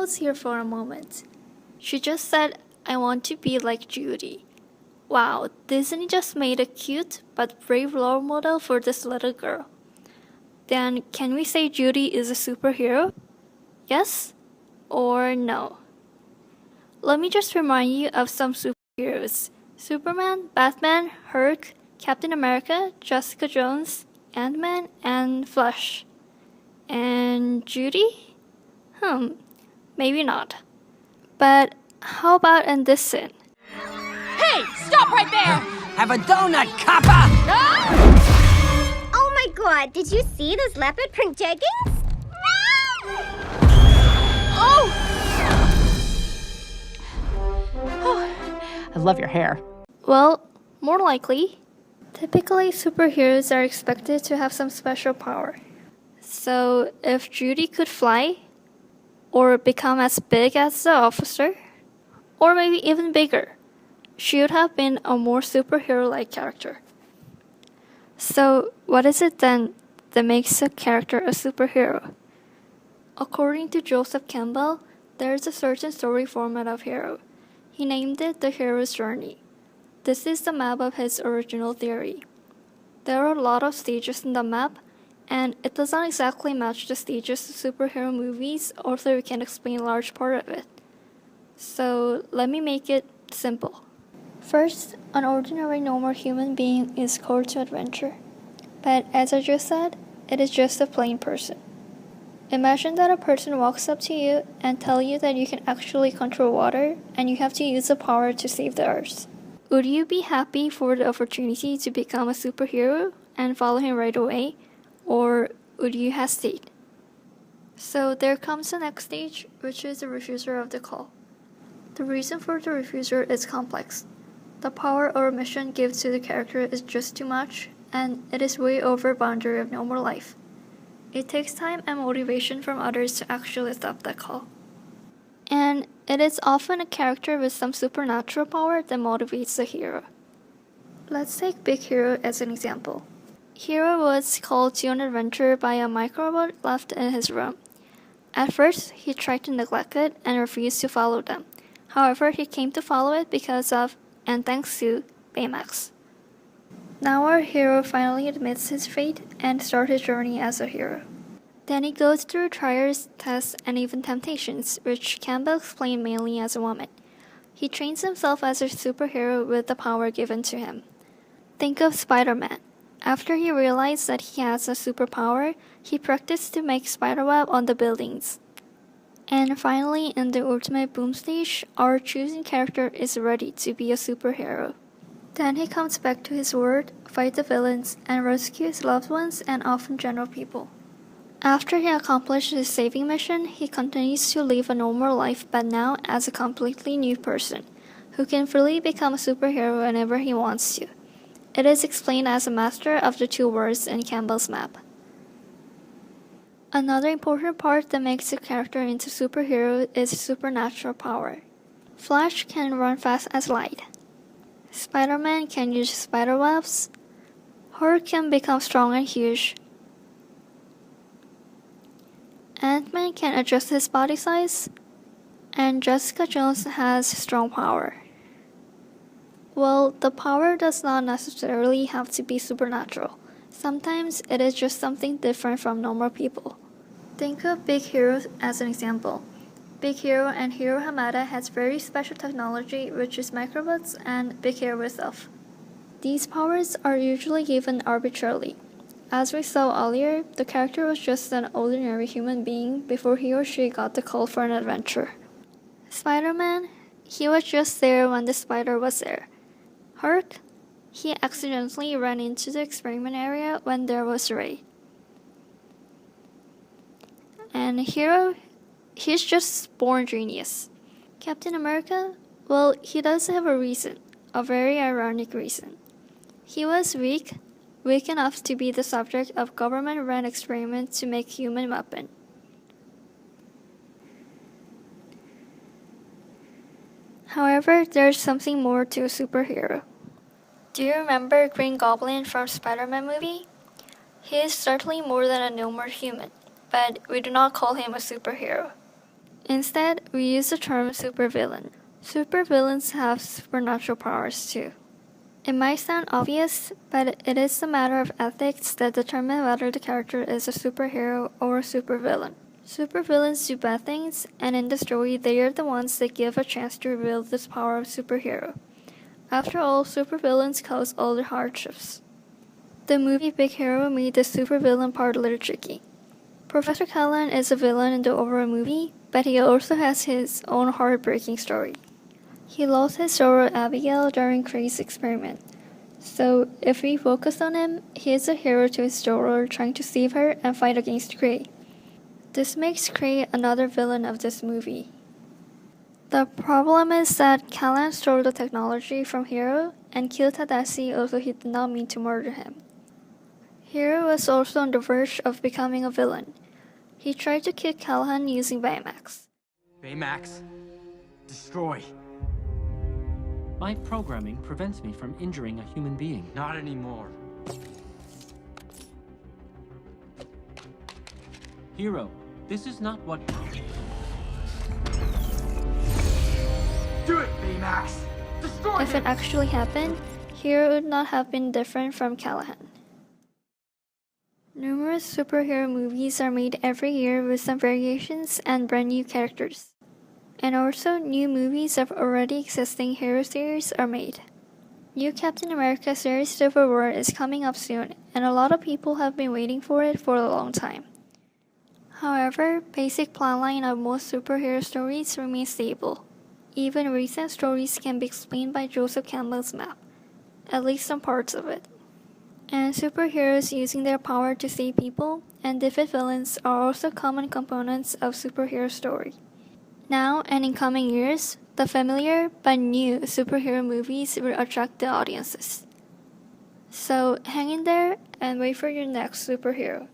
pause here for a moment. She just said, I want to be like Judy. Wow, Disney just made a cute but brave role model for this little girl. Then can we say Judy is a superhero? Yes or no? Let me just remind you of some superheroes. Superman, Batman, Hulk, Captain America, Jessica Jones, Ant-Man, and Flash. And Judy? Maybe not. But how about in this scene? Hey, stop right there! Have a donut, copper! Oh my god, did you see those leopard print jeggings? Oh! I love your hair. Well, more likely. Typically, superheroes are expected to have some special power. So, if Judy could fly, or become as big as the officer, or maybe even bigger, she would have been a more superhero-like character. So, what is it then that makes a character a superhero? According to Joseph Campbell, there is a certain story format of hero. He named it the hero's journey. This is the map of his original theory. There are a lot of stages in the map, and it does not exactly match the stages of superhero movies, although we can explain a large part of it. So let me make it simple. First, an ordinary normal human being is called to adventure. But as I just said, it is just a plain person. Imagine that a person walks up to you and tells you that you can actually control water and you have to use the power to save the earth. Would you be happy for the opportunity to become a superhero and follow him right away? Or would you hesitate? So there comes the next stage, which is the refuser of the call. The reason for the refuser is complex. The power or mission given to the character is just too much, and it is way over boundary of normal life. It takes time and motivation from others to actually stop that call. And it is often a character with some supernatural power that motivates the hero. Let's take Big Hero as an example. Hero was called to an adventure by a microbot left in his room. At first, he tried to neglect it and refused to follow them. However, he came to follow it because of, and thanks to, Baymax. Now our hero finally admits his fate and starts his journey as a hero. Then he goes through trials, tests, and even temptations, which Campbell explained mainly as a woman. He trains himself as a superhero with the power given to him. Think of Spider-Man. After he realized that he has a superpower, he practiced to make spiderweb on the buildings. And finally, in the ultimate boom stage, our choosing character is ready to be a superhero. Then he comes back to his world, fight the villains, and rescue his loved ones and often general people. After he accomplishes his saving mission, he continues to live a normal life but now as a completely new person, who can freely become a superhero whenever he wants to. It is explained as a master of the two worlds in Campbell's map. Another important part that makes a character into superhero is supernatural power. Flash can run fast as light. Spider-Man can use spiderwebs. Hulk can become strong and huge. Ant-Man can adjust his body size, and Jessica Jones has strong power. Well, the power does not necessarily have to be supernatural. Sometimes it is just something different from normal people. Think of Big Hero as an example. Big Hero and Hero Hamada has very special technology which is microbots and Big Hero itself. These powers are usually given arbitrarily. As we saw earlier, the character was just an ordinary human being before he or she got the call for an adventure. Spider-Man, he was just there when the spider was there. Hulk, he accidentally ran into the experiment area when there was a raid. And Hero, he's just born genius. Captain America, well, he does have a reason, a very ironic reason. He was weak enough to be the subject of government-run experiments to make human weapon. However, there's something more to a superhero. Do you remember Green Goblin from Spider-Man movie? He is certainly more than a normal human, but we do not call him a superhero. Instead, we use the term supervillain. Supervillains have supernatural powers too. It might sound obvious, but it is a matter of ethics that determine whether the character is a superhero or a supervillain. Supervillains do bad things, and in the story, they are the ones that give a chance to reveal this power of superhero. After all, supervillains cause all the hardships. The movie Big Hero made the supervillain part a little tricky. Professor Callahan is a villain in the overall movie, but he also has his own heartbreaking story. He lost his daughter Abigail during Craig's experiment. So, if we focus on him, he is a hero to his daughter trying to save her and fight against Craig. This makes Craig another villain of this movie. The problem is that Callahan stole the technology from Hero and killed Tadasi, although he did not mean to murder him. Hero was also on the verge of becoming a villain. He tried to kill Callahan using Baymax. Baymax, destroy. My programming prevents me from injuring a human being. Not anymore. Hero, this is not what... Do it, Baymax! Destroy If him! it actually happened, Hero would not have been different from Callahan. Numerous superhero movies are made every year with some variations and brand new characters. And also, new movies of already existing hero series are made. New Captain America series Civil War is coming up soon, and a lot of people have been waiting for it for a long time. However, basic plotline of most superhero stories remains stable. Even recent stories can be explained by Joseph Campbell's map, at least some parts of it. And superheroes using their power to save people and defeat villains are also common components of superhero story. Now and in coming years, the familiar but new superhero movies will attract the audiences. So hang in there and wait for your next superhero.